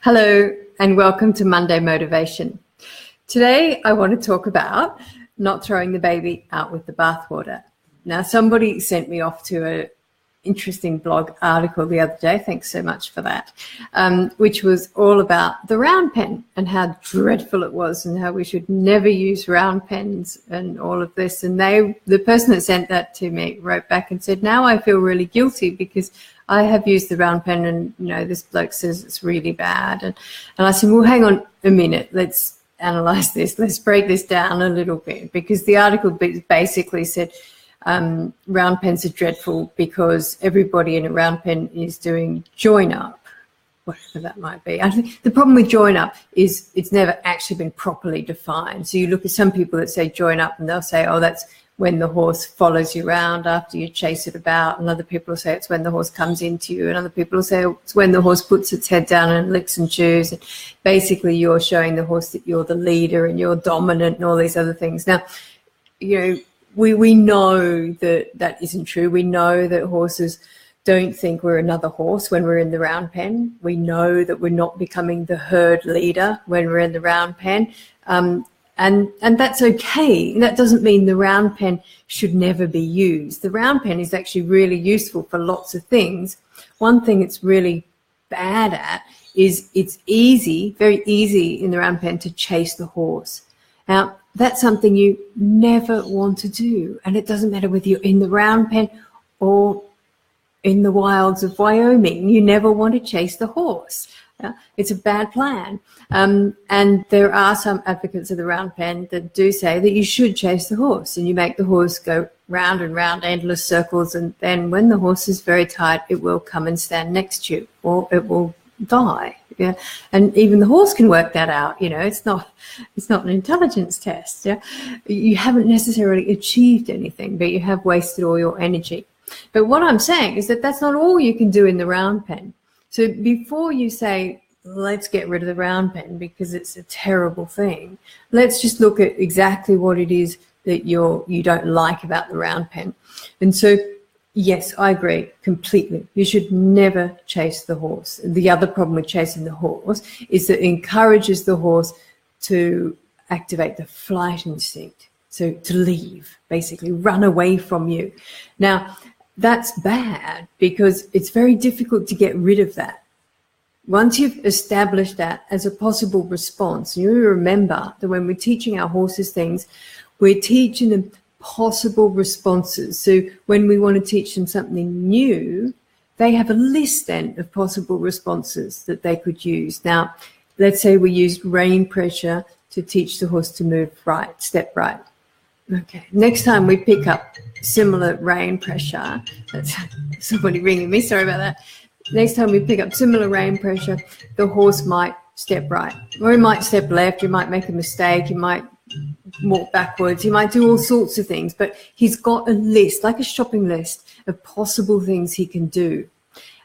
Hello and welcome to Monday Motivation. Today I want to talk about not throwing the baby out with the bathwater. Now somebody sent me off to an interesting blog article the other day, thanks so much for that, which was all about the round pen and how dreadful it was and how we should never use round pens and all of this. And the person that sent that to me wrote back and said, now I feel really guilty because I have used the round pen and, this bloke says it's really bad. And I said, well, hang on a minute. Let's analyze this. Let's break this down a little bit, because the article basically said round pens are dreadful because everybody in a round pen is doing join up, whatever that might be. I think the problem with join up is it's never actually been properly defined. So you look at some people that say join up and they'll say, oh, that's when the horse follows you around after you chase it about, and other people will say it's when the horse comes into you, and other people will say it's when the horse puts its head down and licks and chews, and basically you're showing the horse that you're the leader and you're dominant and all these other things. Now, we know that isn't true. We know that horses don't think we're another horse when we're in the round pen. We know that we're not becoming the herd leader when we're in the round pen. And that's okay. That doesn't mean the round pen should never be used. The round pen is actually really useful for lots of things. One thing it's really bad at is it's very easy in the round pen to chase the horse. Now, that's something you never want to do. And it doesn't matter whether you're in the round pen or in the wilds of Wyoming. You never want to chase the horse. It's a bad plan. And there are some advocates of the round pen that do say that you should chase the horse, and you make the horse go round and round, endless circles, and then when the horse is very tired, it will come and stand next to you, or it will die. Yeah, and even the horse can work that out. It's not an intelligence test. Yeah, you haven't necessarily achieved anything, but you have wasted all your energy. But what I'm saying is that that's not all you can do in the round pen. So before you say, let's get rid of the round pen because it's a terrible thing, let's just look at exactly what it is that you don't like about the round pen. And so, yes, I agree completely. You should never chase the horse. The other problem with chasing the horse is that it encourages the horse to activate the flight instinct, so to leave, basically run away from you. Now, that's bad because it's very difficult to get rid of that. Once you've established that as a possible response, you remember that when we're teaching our horses things, we're teaching them possible responses. So when we want to teach them something new, they have a list then of possible responses that they could use. Now, let's say we used rein pressure to teach the horse to move right, step right. Okay, next time we pick up similar rein pressure, that's somebody ringing me, sorry about that. Next time we pick up similar rein pressure, the horse might step right, or he might step left, you might make a mistake, you might walk backwards, you might do all sorts of things, but he's got a list, like a shopping list of possible things he can do.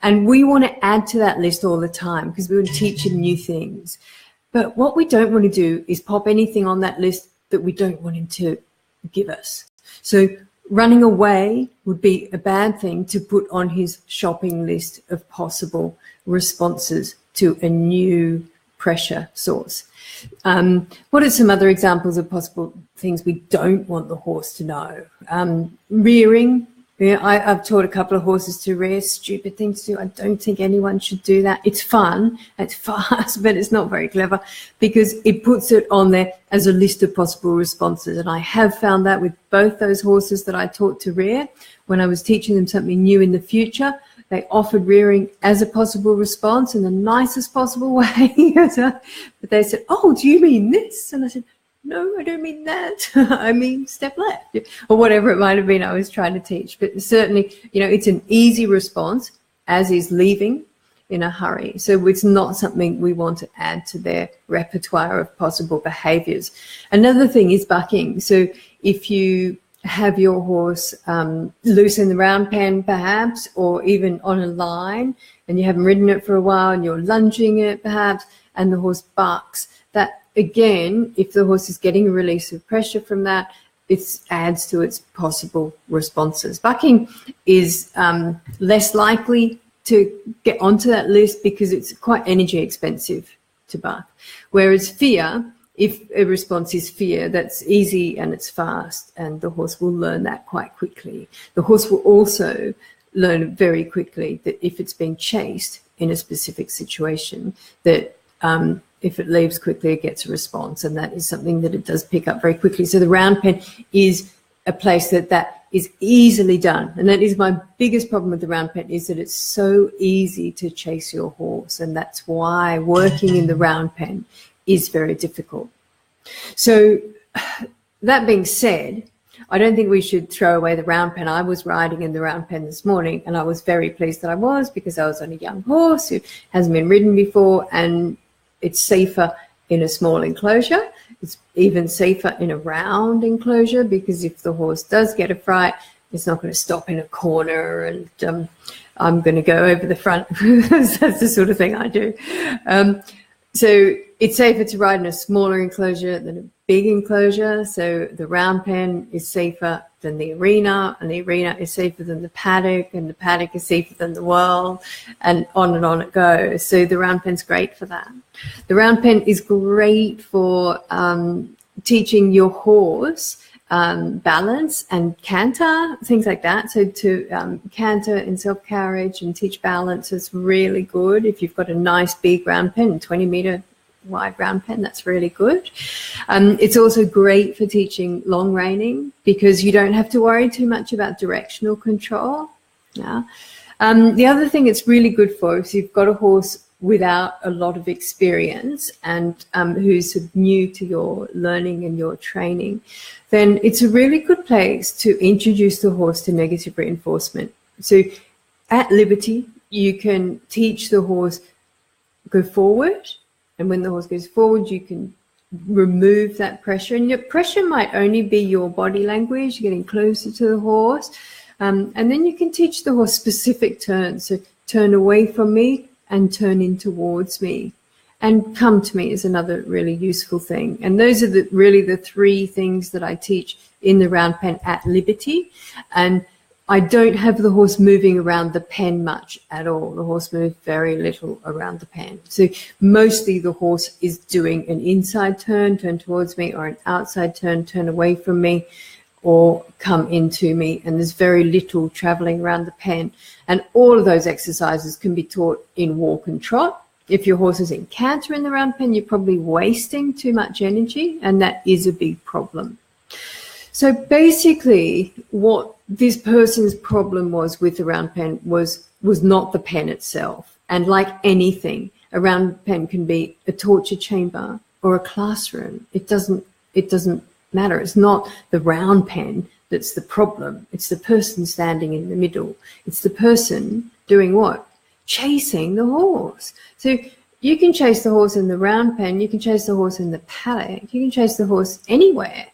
And we want to add to that list all the time because we want to teach him new things. But what we don't want to do is pop anything on that list that we don't want him to give us. So running away would be a bad thing to put on his shopping list of possible responses to a new pressure source. What are some other examples of possible things we don't want the horse to know? Rearing. I've taught a couple of horses to rear. Stupid thing to do. I don't think anyone should do that. It's fun, it's fast, but it's not very clever because it puts it on there as a list of possible responses. And I have found that with both those horses that I taught to rear, when I was teaching them something new in the future, they offered rearing as a possible response in the nicest possible way. But they said, oh, do you mean this? And I said, no, I don't mean that. I mean step left, or whatever it might have been I was trying to teach. But certainly, it's an easy response, as is leaving in a hurry. So it's not something we want to add to their repertoire of possible behaviors. Another thing is bucking. So if you have your horse loose in the round pen perhaps, or even on a line, and you haven't ridden it for a while and you're lunging it perhaps, and the horse bucks, that again, if the horse is getting a release of pressure from that, it adds to its possible responses. Bucking is less likely to get onto that list because it's quite energy expensive to bath. Whereas fear, if a response is fear, that's easy and it's fast, and the horse will learn that quite quickly. The horse will also learn very quickly that if it's being chased in a specific situation, that if it leaves quickly, it gets a response, and that is something that it does pick up very quickly. So the round pen is a place that is easily done, and that is my biggest problem with the round pen, is that it's so easy to chase your horse, and that's why working in the round pen is very difficult. So that being said, I don't think we should throw away the round pen. I was riding in the round pen this morning, and I was very pleased that I was, because I was on a young horse who hasn't been ridden before, and it's safer in a small enclosure. It's even safer in a round enclosure, because if the horse does get a fright, it's not going to stop in a corner and I'm going to go over the front. That's the sort of thing I do. So it's safer to ride in a smaller enclosure than a big enclosure. So the round pen is safer than the arena, and the arena is safer than the paddock, and the paddock is safer than the world, and on it goes. So the round pen's great for that. The round pen is great for teaching your horse balance and canter, things like that. So to canter in self-carriage and teach balance is really good. If you've got a nice big round pen, 20-meter wide round pen, that's really good. It's also great for teaching long reining, because you don't have to worry too much about directional control. Yeah. The other thing it's really good for, if you've got a horse without a lot of experience and who's new to your learning and your training, then it's a really good place to introduce the horse to negative reinforcement. So at liberty, you can teach the horse go forward, and when the horse goes forward, you can remove that pressure. And your pressure might only be your body language, getting closer to the horse. And then you can teach the horse specific turns. So turn away from me and turn in towards me, and come to me is another really useful thing. And those are really the three things that I teach in the round pen at liberty. And I don't have the horse moving around the pen much at all. The horse moves very little around the pen. So mostly the horse is doing an inside turn towards me, or an outside turn away from me, or come into me, and there's very little traveling around the pen. And all of those exercises can be taught in walk and trot. If your horse is in canter in the round pen, you're probably wasting too much energy, and that is a big problem. So basically what this person's problem was with the round pen was not the pen itself. And like anything, a round pen can be a torture chamber or a classroom. It doesn't matter. It's not the round pen that's the problem. It's the person standing in the middle. It's the person doing what? Chasing the horse. So you can chase the horse in the round pen. You can chase the horse in the paddock. You can chase the horse anywhere.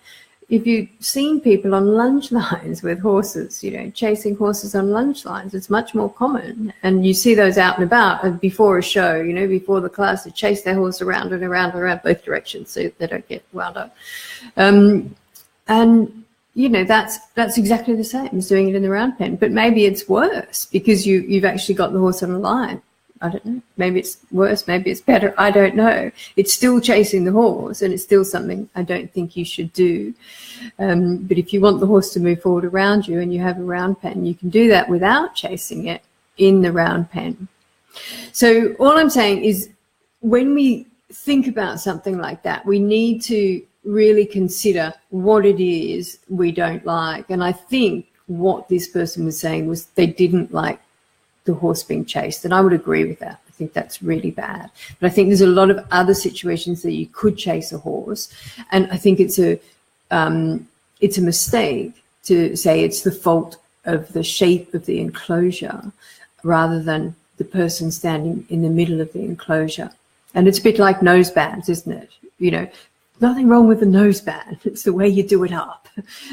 If you've seen people on lunge lines with horses, chasing horses on lunge lines, it's much more common. And you see those out and about before a show, before the class, they chase their horse around and around and around both directions so they don't get wound up. And that's exactly the same as doing it in the round pen. But maybe it's worse because you've actually got the horse on a line. I don't know. Maybe it's worse. Maybe it's better. I don't know. It's still chasing the horse, and it's still something I don't think you should do. But if you want the horse to move forward around you and you have a round pen, you can do that without chasing it in the round pen. So all I'm saying is when we think about something like that, we need to really consider what it is we don't like. And I think what this person was saying was they didn't like the horse being chased, and I would agree with that. I think that's really bad. But I think there's a lot of other situations that you could chase a horse, and I think it's a mistake to say it's the fault of the shape of the enclosure rather than the person standing in the middle of the enclosure. And it's a bit like nose bands, isn't it? Nothing wrong with the nose band. It's the way you do it up.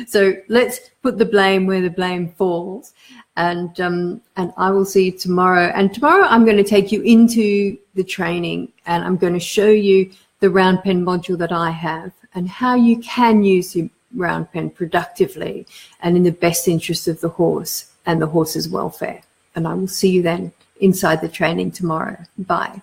So let's put the blame where the blame falls. And I will see you tomorrow. And tomorrow I'm going to take you into the training, and I'm going to show you the round pen module that I have and how you can use your round pen productively and in the best interest of the horse and the horse's welfare. And I will see you then. inside the training tomorrow. Bye.